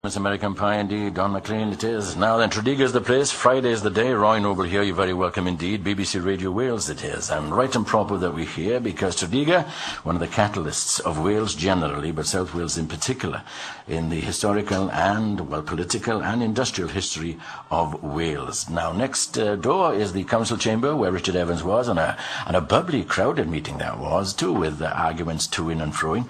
Miss American Pie indeed, Don McLean it is. Now then, Tredegar's the place, Friday's the day, Roy Noble here, you're very welcome indeed, BBC Radio Wales it is, and right and proper that we're here because Tredegar, one of the catalysts of Wales generally, but South Wales in particular, in the historical and, well, political and industrial history of Wales. Now, next door is the council chamber where Richard Evans was, and a bubbly, crowded meeting that was, too, with arguments to in and froing.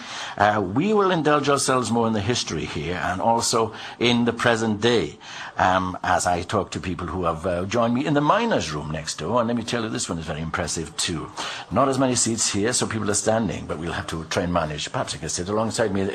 We will indulge ourselves more in the history here, and also in the present day, as I talk to people who have joined me in the miners' room next door. And let me tell you, this one is very impressive too. Not as many seats here, so people are standing, but we'll have to try and manage. Perhaps I can sit alongside me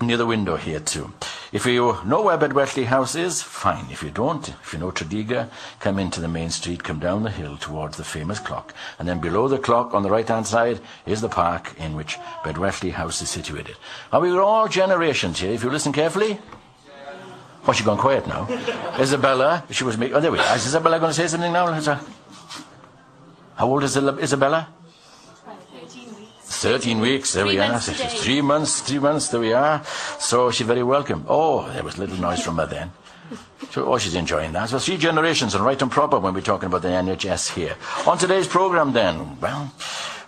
near the window here too. If you know where Bedwethley House is, fine. If you don't, if you know Tredegar, come into the main street, come down the hill towards the famous clock, and then below the clock on the right-hand side is the park in which Bedwethley House is situated. And we're all generations here, if you listen carefully. Oh, she's gone quiet now. Isabella, she was making... Oh, there we are. Is Isabella going to say something now? How old is Isabella? 13 weeks. 13 weeks, there we are. 3 months, there we are. So she's very welcome. Oh, there was a little noise from her then. So, she's enjoying that. So 3 generations and right and proper when we're talking about the NHS here. On today's programme then, well...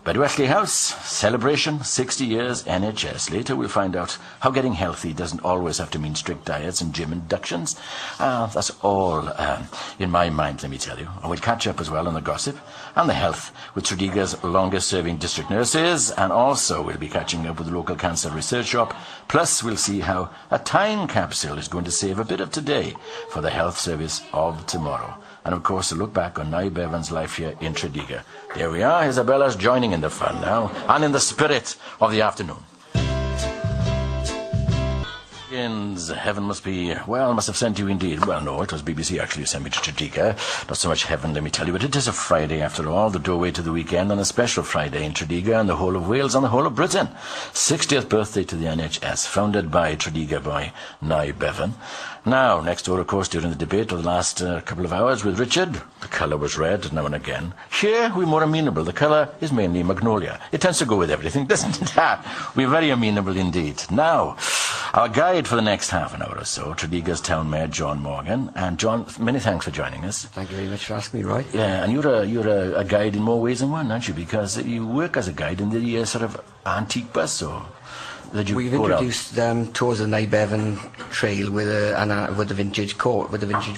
Bedwethley House, celebration, 60 years NHS. Later we'll find out how getting healthy doesn't always have to mean strict diets and gym inductions. That's all in my mind, let me tell you. And we'll catch up as well on the gossip and the health with Tredegar's longest-serving district nurses, and also we'll be catching up with the local cancer research shop. Plus we'll see how a time capsule is going to save a bit of today for the health service of tomorrow. And of course, a look back on Naib Evans' life here in Tredegar. There we are, Isabella's joining in the fun now, and in the spirit of the afternoon. Heaven must be, well, must have sent you indeed. Well, no, it was BBC actually who sent me to Tredegar. Not so much heaven, let me tell you, but it is a Friday after all, the doorway to the weekend, and a special Friday in Tredegar and the whole of Wales and the whole of Britain. 60th birthday to the NHS, founded by Tredegar boy Naib Evan. Now, next door, of course, during the debate of the last couple of hours with Richard, the colour was red now and again. Here, we're more amenable. The colour is mainly magnolia. It tends to go with everything, doesn't it? We're very amenable indeed. Now, our guide for the next half an hour or so, Tredegar's Town Mayor, John Morgan. And John, many thanks for joining us. Thank you very much for asking me, Roy. Yeah, and you're a guide in more ways than one, aren't you? Because you work as a guide in the sort of antique bus, or... We've introduced tours of the Naib Evan Trail with the vintage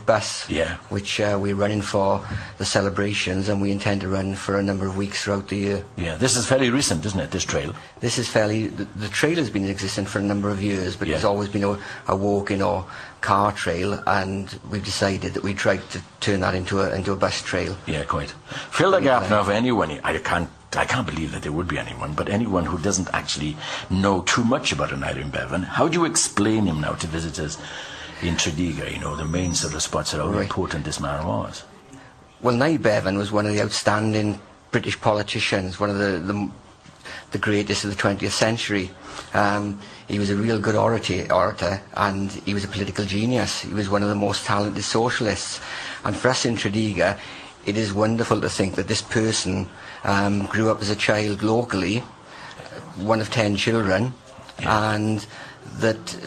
bus, yeah, which we're running for the celebrations, and we intend to run for a number of weeks throughout the year. Yeah, this is fairly recent, isn't it, this trail? This is fairly... The trail has been in existence for a number of years, but It's always been a walking or car trail, and we've decided that we'd try to turn that into a bus trail. Yeah, quite. Fill the gap now for anyone. I can't believe that there would be anyone, but anyone who doesn't actually know too much about Naib Evan, how do you explain him now to visitors in Tredegar, the main sort of spots that how important this man was? Well, Naib Evan was one of the outstanding British politicians, one of the greatest of the 20th century. He was a real good orator, and he was a political genius. He was one of the most talented socialists. And for us in Tredegar, it is wonderful to think that this person grew up as a child locally, one of 10 children, and that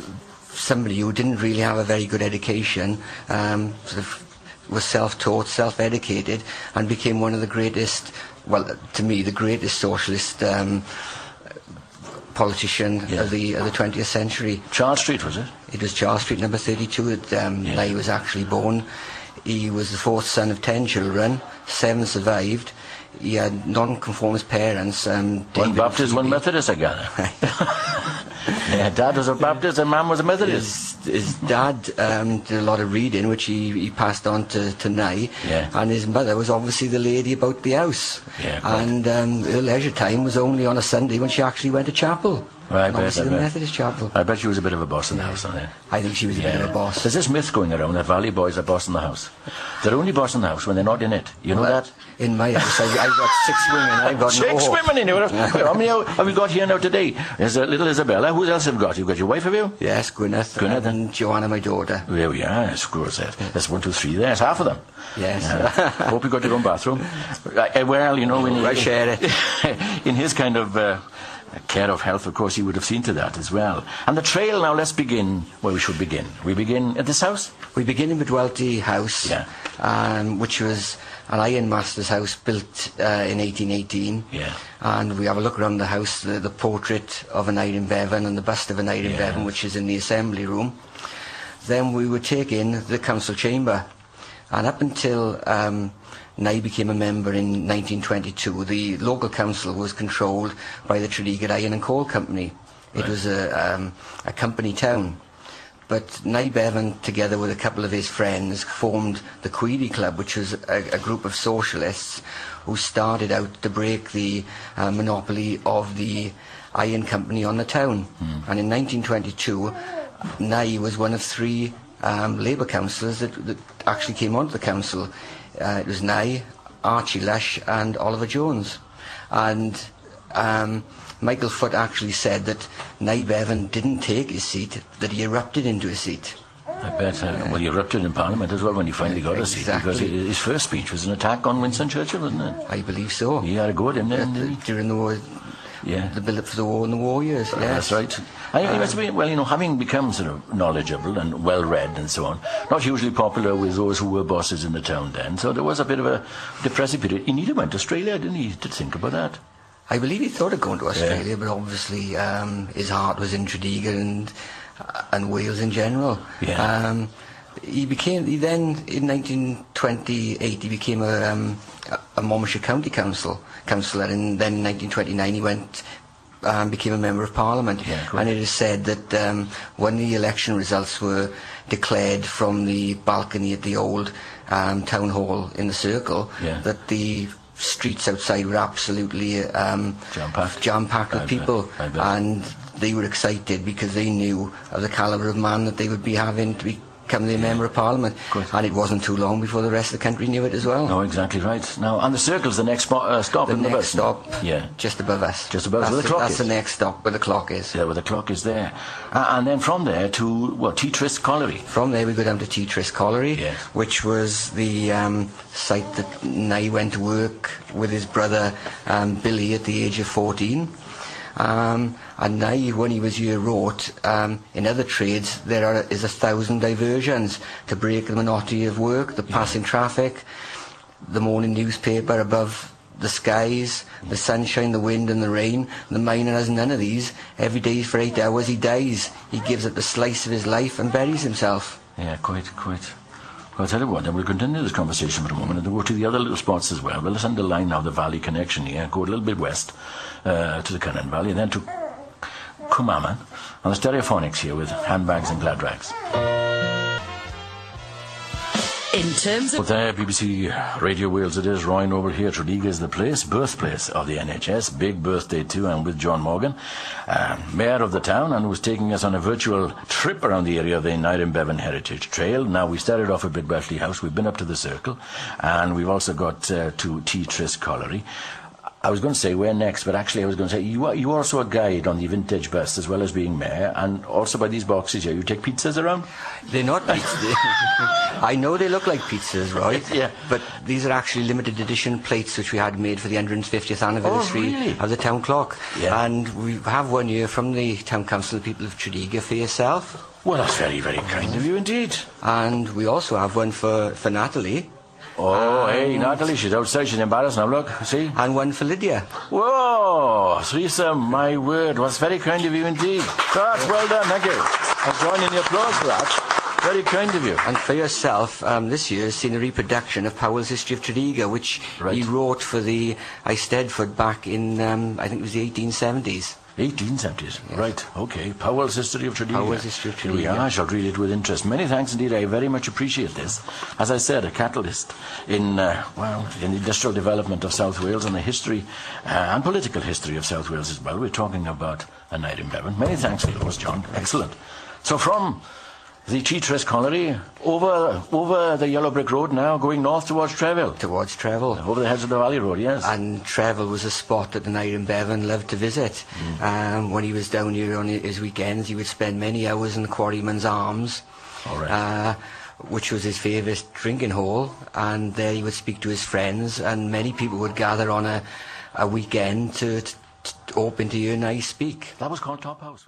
somebody who didn't really have a very good education sort of was self-taught, self-educated, and became one of the greatest, well, to me, the greatest socialist politician of the 20th century. Charles Street, was it? It was Charles Street, number 32, that he was actually born. He was the 4th son of 10 children, 7 survived. He had non-conformist parents. One Baptist, one Methodist, I gather. Yeah, Dad was a Baptist and Mum was a Methodist. His dad did a lot of reading, which he passed on to Nye, and his mother was obviously the lady about the house. Yeah, and her leisure time was only on a Sunday when she actually went to chapel. Right, the Methodist chapel. I bet she was a bit of a boss in the house, wasn't it? I think she was a bit of a boss. There's this myth going around that Valley boys are boss in the house. They're only boss in the house when they're not in it. You know that? In my house, I've got 6 women. I've got 6 women in here. How many have we got here now today? There's little Isabella. Who else have you got? You've got your wife, have you? Yes, Gwyneth and Joanna, my daughter. There we are. Screw that. That's 1, 2, 3 there. That's half of them. Yes. Hope you got your own bathroom. Well, I share it. In his kind of care of health, of course, you would have seen to that as well. And the trail, now let's begin where we should begin. We begin at this house? We begin in Bidwelty House, which was an ironmaster's house built in 1818. Yeah. And we have a look around the house, the portrait of an Iron Bevan and the bust of an Iron Bevan, which is in the assembly room. Then we would take in the council chamber. And up until Nye became a member in 1922, the local council was controlled by the Tredegar Iron and Coal Company. It was a company town. But Nye Bevan, together with a couple of his friends, formed the Queedy Club, which was a group of socialists who started out to break the monopoly of the iron company on the town. And in 1922, Nye was one of 3 Labour councillors that actually came onto the council. It was Nye, Archie Lush and Oliver Jones. And Michael Foote actually said that Nye Bevan didn't take his seat, that he erupted into a seat. I bet. Well, he erupted in Parliament as well when he finally got a seat, because his first speech was an attack on Winston Churchill, wasn't it? I believe so. He had a go at him then, didn't he? During the war, the build-up for the war and the war years, yes. That's right. He must be, well, having become sort of knowledgeable and well-read and so on, not hugely popular with those who were bosses in the town then, so there was a bit of a depressive period. He nearly went to Australia, didn't he, to think about that? I believe he thought of going to Australia, but obviously his heart was in Tredegar and Wales in general. Yeah. He then, in 1928, he became a Monmouthshire County councillor, and then in 1929 he went became a member of Parliament. Yeah, cool. And it is said that when the election results were declared from the balcony at the old town hall in the Circle, that the streets outside were absolutely jam-packed with people, and they were excited because they knew of the calibre of man that they would be having to become the Member of Parliament. And it wasn't too long before the rest of the country knew it as well. No, exactly right. Now, and the Circle's the next stop in the bus. The next stop, just above us. Just above us, where the clock is. That's the next stop, where the clock is. Yeah, where the clock is there. And then from there to, T Tryst Colliery. From there we go down to T Tryst Colliery, which was the site that Nye went to work with his brother Billy at the age of 14. And Nye, when he was here, wrote, in other trades there is 1,000 diversions to break the monotony of work, the passing traffic, the morning newspaper above the skies, the sunshine, the wind and the rain. The miner has none of these. Every day for 8 hours he dies. He gives up the slice of his life and buries himself. Yeah, quite. Well, I'll tell you what, then we'll continue this conversation for a moment and we'll go to the other little spots as well. Well, let's underline now the valley connection here, go a little bit west to the Cunnan Valley, and then to Cumaman, and the stereophonics here with handbags and glad rags. In terms of... There, BBC Radio Wales it is, Roy Noble here. Tredegar is the place, birthplace of the NHS. Big birthday too, and with John Morgan, Mayor of the town, and who's taking us on a virtual trip around the area of the Iron Bevan Heritage Trail. Now, we started off at Bidwelty House, we've been up to the Circle, and we've also got to T Tryst Colliery. I was going to say where next, but actually I was going to say you are also a guide on the vintage bus as well as being mayor, and also by these boxes here you take pizzas around. They're not pizzas. I know they look like pizzas, right? Yeah. But these are actually limited edition plates which we had made for the 150th anniversary of the town clock. Yeah. And we have one here from the town council, the people of Tredegar, for yourself. Well, that's very, very kind of you indeed. And we also have one for Natalie. Oh, hey, Natalie, she's outside, she's embarrassed now, look, see? And one for Lydia. Whoa, threesome, my word, was very kind of you indeed. That's well done, thank you. I'm joining the applause for that. Very kind of you. And for yourself, this year has seen a reproduction of Powell's History of Tredegar, which he wrote for the Eisteddfod back in, I think it was the 1870s. 1870s, yes. Right, okay. Powell's History of Tredegar. Powell's History of Tredegar. Here we are, I shall read it with interest. Many thanks indeed, I very much appreciate this. As I said, a catalyst in the industrial development of South Wales and the history and political history of South Wales as well. We're talking about an Iron Bevan. Many thanks for yours, John. Excellent. So from the T Tryst Colliery, over the yellow brick road now, going north towards Treville. Towards Treville. Over the heads of the Valley Road, yes. And Treville was a spot that an Iron Bevan loved to visit. When he was down here on his weekends, he would spend many hours in the Quarryman's Arms, which was his favourite drinking hole, and there he would speak to his friends, and many people would gather on a weekend to open to hear and I speak. That was called Top House.